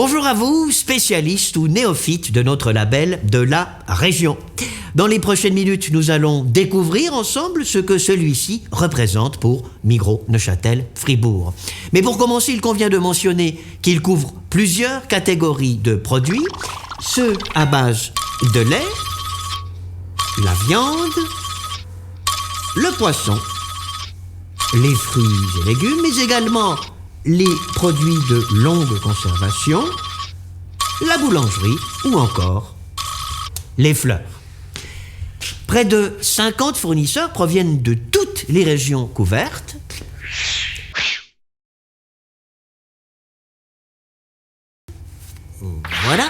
Bonjour à vous, spécialistes ou néophytes de notre label de la région. Dans les prochaines minutes, nous allons découvrir ensemble ce que celui-ci représente pour Migros, Neuchâtel, Fribourg. Mais pour commencer, il convient de mentionner qu'il couvre plusieurs catégories de produits, ceux à base de lait, la viande, le poisson, les fruits et légumes, mais également les produits de longue conservation, la boulangerie ou encore les fleurs. Près de 50 fournisseurs proviennent de toutes les régions couvertes. Voilà.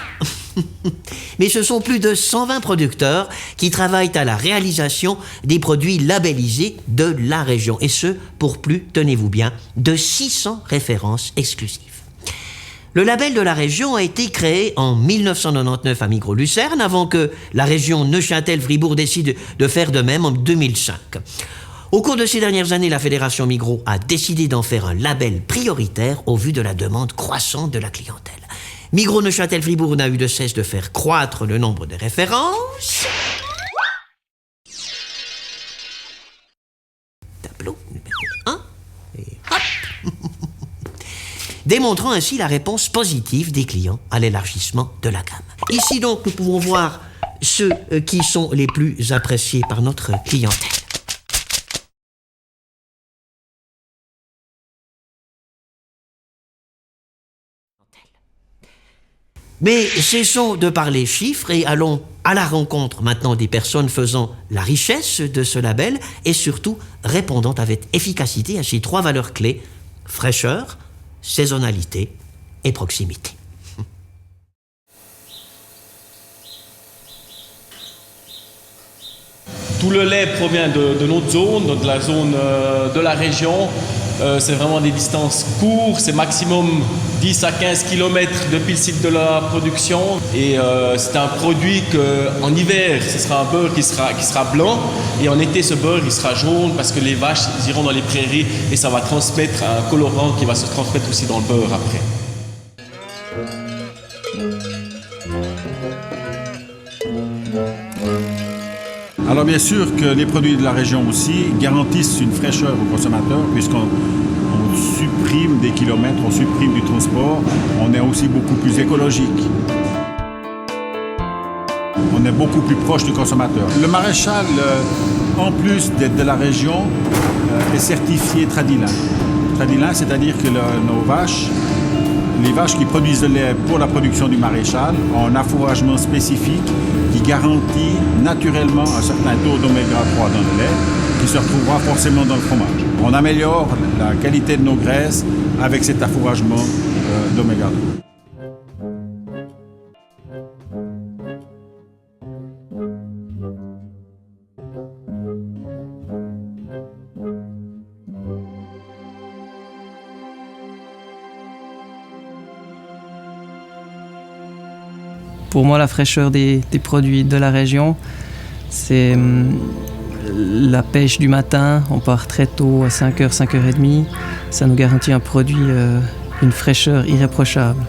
Mais ce sont plus de 120 producteurs qui travaillent à la réalisation des produits labellisés de la région. Et ce, pour plus, tenez-vous bien, de 600 références exclusives. Le label de la région a été créé en 1999 à Migros-Lucerne, avant que la région Neuchâtel-Fribourg décide de faire de même en 2005. Au cours de ces dernières années, la Fédération Migros a décidé d'en faire un label prioritaire au vu de la demande croissante de la clientèle. Migros Neuchâtel-Fribourg n'a eu de cesse de faire croître le nombre de références. Tableau numéro 1. Et hop. Démontrant ainsi la réponse positive des clients à l'élargissement de la gamme. Ici donc, nous pouvons voir ceux qui sont les plus appréciés par notre clientèle. Mais cessons de parler chiffres et allons à la rencontre maintenant des personnes faisant la richesse de ce label et surtout répondant avec efficacité à ces 3 valeurs clés: fraîcheur, saisonnalité et proximité. Tout le lait provient de notre zone, de la zone de la région. C'est vraiment des distances courtes, c'est maximum 10 à 15 km depuis le site de la production. Et c'est un produit qu'en hiver, ce sera un beurre qui sera blanc. Et en été, ce beurre il sera jaune parce que les vaches ils iront dans les prairies et ça va transmettre un colorant qui va se transmettre aussi dans le beurre après. Alors bien sûr que les produits de la région aussi garantissent une fraîcheur aux consommateurs puisqu'on supprime des kilomètres, on supprime du transport, on est aussi beaucoup plus écologique. On est beaucoup plus proche du consommateur. Le maréchal, en plus d'être de la région, est certifié Tradilin. Tradilin, c'est-à-dire que les vaches qui produisent le lait pour la production du maréchal ont un affouragement spécifique qui garantit naturellement un certain taux d'oméga 3 dans le lait qui se retrouvera forcément dans le fromage. On améliore la qualité de nos graisses avec cet affouragement d'oméga 3. Pour moi, la fraîcheur des produits de la région, c'est la pêche du matin. On part très tôt, à 5h, 5h30. Ça nous garantit un produit, une fraîcheur irréprochable,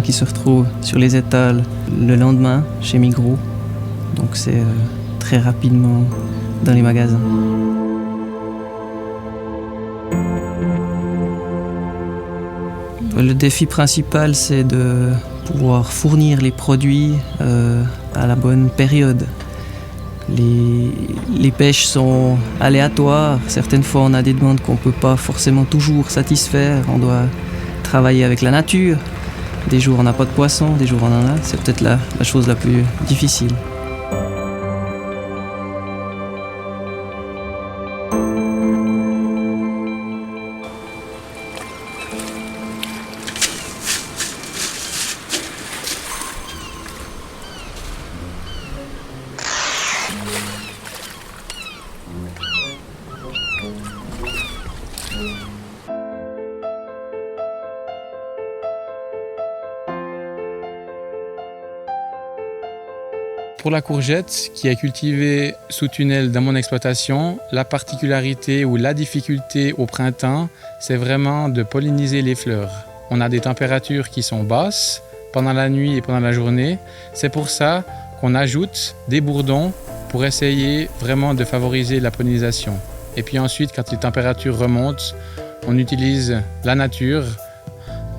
qui se retrouve sur les étals le lendemain chez Migros. Donc c'est très rapidement dans les magasins. Le défi principal, c'est de pouvoir fournir les produits à la bonne période. Les pêches sont aléatoires. Certaines fois, on a des demandes qu'on ne peut pas forcément toujours satisfaire. On doit travailler avec la nature. Des jours, on n'a pas de poisson, des jours, on en a. C'est peut-être la chose la plus difficile. Pour la courgette, qui est cultivée sous tunnel dans mon exploitation, la particularité ou la difficulté au printemps, c'est vraiment de polliniser les fleurs. on a des températures qui sont basses pendant la nuit et pendant la journée. C'est pour ça qu'on ajoute des bourdons pour essayer vraiment de favoriser la pollinisation. Et puis ensuite, quand les températures remontent, on utilise la nature.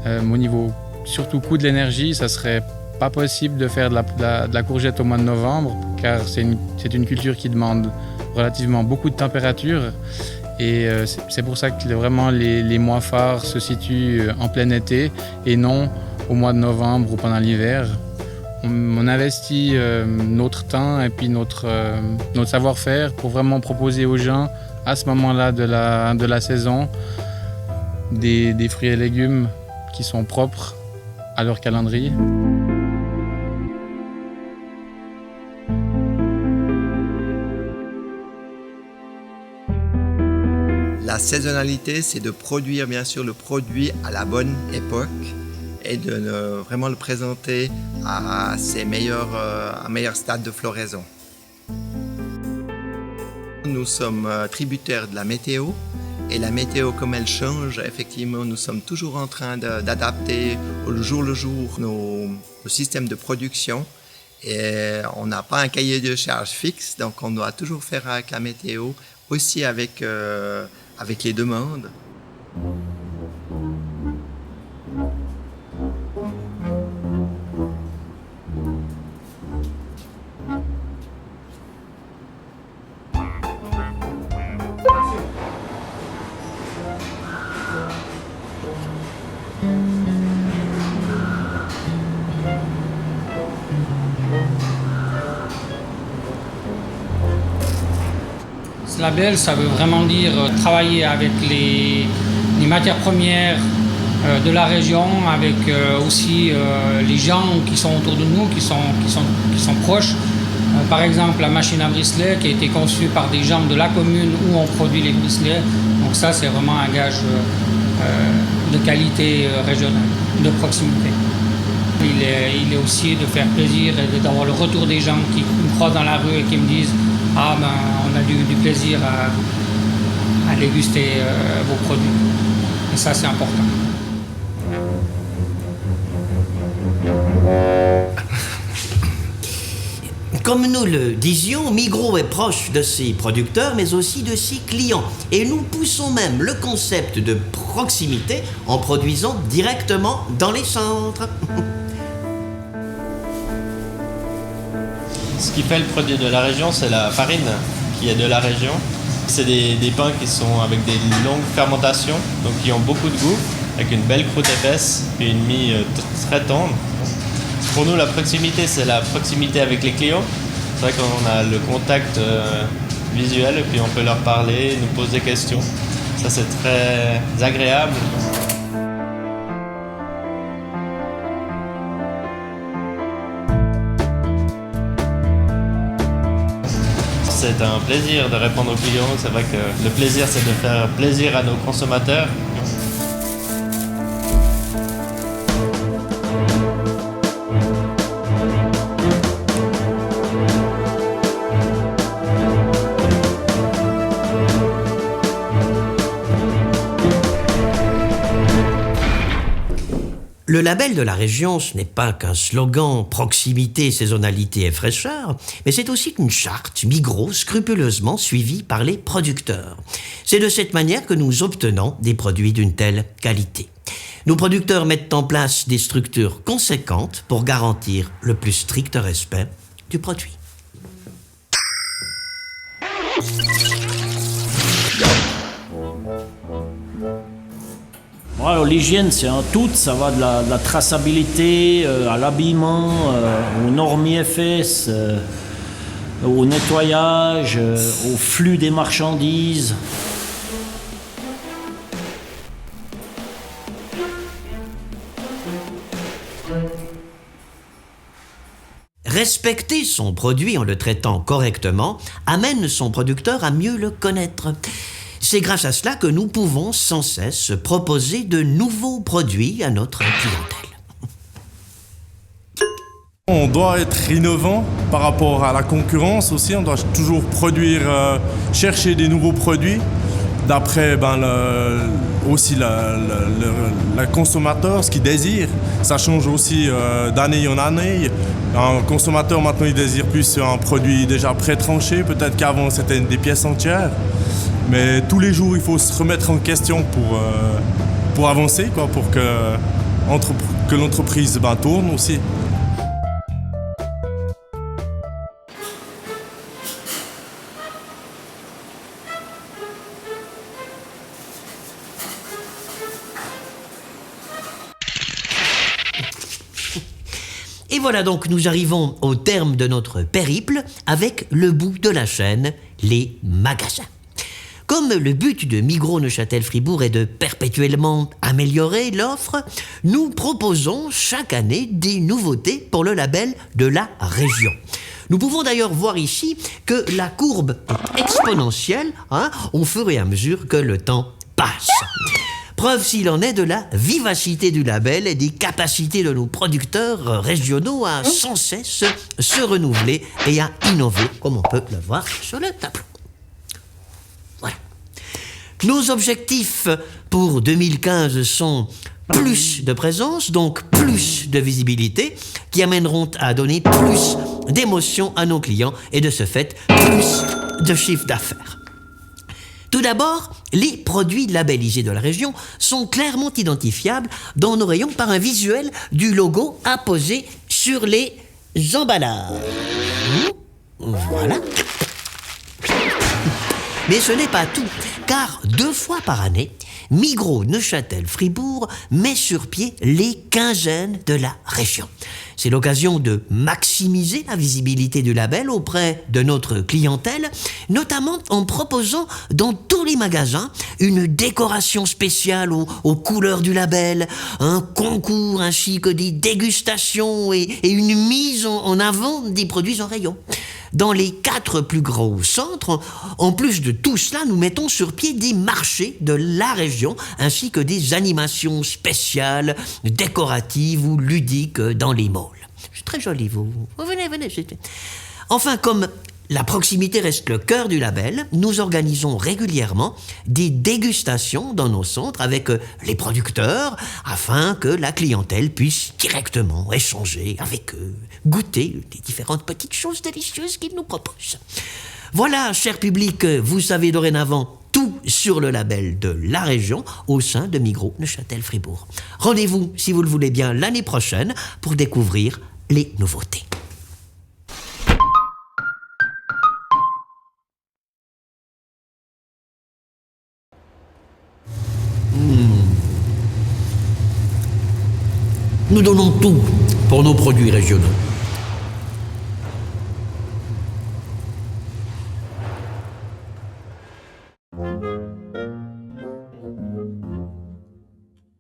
Au niveau surtout coût de l'énergie, ça serait pas possible de faire de la courgette au mois de novembre, car c'est une culture qui demande relativement beaucoup de température. Et c'est pour ça que vraiment les mois phares se situent en plein été et non au mois de novembre ou pendant l'hiver. On investit notre temps et puis notre savoir-faire pour vraiment proposer aux gens, à ce moment-là de la saison, des fruits et légumes qui sont propres à leur calendrier. La saisonnalité, c'est de produire bien sûr le produit à la bonne époque et de vraiment le présenter à un meilleur stade de floraison. Nous sommes tributaires de la météo et la météo, comme elle change, effectivement, nous sommes toujours en train d'adapter au jour le jour nos systèmes de production et on n'a pas un cahier de charges fixe, donc on doit toujours faire avec la météo, aussi avec les demandes. Ce label, ça veut vraiment dire travailler avec les matières premières de la région, avec aussi les gens qui sont autour de nous, qui sont proches. Par exemple, la machine à bricelets qui a été conçue par des gens de la commune où on produit les bricelets. Donc ça, c'est vraiment un gage de qualité régionale, de proximité. Il est aussi de faire plaisir et d'avoir le retour des gens qui me croisent dans la rue et qui me disent « Ah ben, on a du plaisir à déguster vos produits ». Et ça, c'est important. Comme nous le disions, Migros est proche de ses producteurs, mais aussi de ses clients. Et nous poussons même le concept de proximité en produisant directement dans les centres. Ce qui fait le produit de la région, c'est la farine qui est de la région. C'est des pains qui sont avec des longues fermentations, donc qui ont beaucoup de goût, avec une belle croûte épaisse et une mie très tendre. Pour nous, la proximité, c'est la proximité avec les clients. C'est vrai qu'on a le contact visuel et puis on peut leur parler, nous poser des questions. Ça, c'est très agréable. C'est un plaisir de répondre aux clients. C'est vrai que le plaisir, c'est de faire plaisir à nos consommateurs. Le label de la région, ce n'est pas qu'un slogan proximité, saisonnalité et fraîcheur, mais c'est aussi une charte Migros scrupuleusement suivie par les producteurs. C'est de cette manière que nous obtenons des produits d'une telle qualité. Nos producteurs mettent en place des structures conséquentes pour garantir le plus strict respect du produit. Alors, l'hygiène, c'est un tout, ça va de la traçabilité à l'habillement, aux normes IFS, au nettoyage, au flux des marchandises. Respecter son produit en le traitant correctement amène son producteur à mieux le connaître. C'est grâce à cela que nous pouvons sans cesse proposer de nouveaux produits à notre clientèle. On doit être innovant par rapport à la concurrence aussi. On doit toujours produire, chercher des nouveaux produits d'après aussi le consommateur, ce qu'il désire. Ça change aussi d'année en année. Un consommateur maintenant il désire plus un produit déjà pré-tranché, peut-être qu'avant c'était des pièces entières. Mais tous les jours il faut se remettre en question pour avancer, quoi, pour que l'entreprise tourne aussi. Et voilà donc, nous arrivons au terme de notre périple avec le bout de la chaîne, les magasins. Comme le but de Migros Neuchâtel Fribourg est de perpétuellement améliorer l'offre, nous proposons chaque année des nouveautés pour le label de la région. Nous pouvons d'ailleurs voir ici que la courbe est exponentielle au fur et à mesure que le temps passe. Preuve s'il en est de la vivacité du label et des capacités de nos producteurs régionaux à sans cesse se renouveler et à innover, comme on peut le voir sur le tableau. Voilà. Nos objectifs pour 2015 sont plus de présence, donc plus de visibilité, qui amèneront à donner plus d'émotion à nos clients et de ce fait, plus de chiffre d'affaires. Tout d'abord, les produits labellisés de la région sont clairement identifiables dans nos rayons par un visuel du logo apposé sur les emballages. Voilà. Mais ce n'est pas tout, car 2 fois par année, Migros Neuchâtel Fribourg met sur pied les quinzaines de la région. C'est l'occasion de maximiser la visibilité du label auprès de notre clientèle, notamment en proposant dans tous les magasins une décoration spéciale aux couleurs du label, un concours ainsi que des dégustations et une mise en avant des produits en rayon. Dans les 4 plus gros centres, en plus de tout cela, nous mettons sur pied des marchés de la région ainsi que des animations spéciales, décoratives ou ludiques dans les malls. C'est très joli, vous. Venez. Enfin, comme la proximité reste le cœur du label, nous organisons régulièrement des dégustations dans nos centres avec les producteurs afin que la clientèle puisse directement échanger avec eux, goûter les différentes petites choses délicieuses qu'ils nous proposent. Voilà, cher public, vous savez dorénavant tout sur le label de la région au sein de Migros Neuchâtel Fribourg. Rendez-vous, si vous le voulez bien, l'année prochaine pour découvrir les nouveautés. Nous donnons tout pour nos produits régionaux.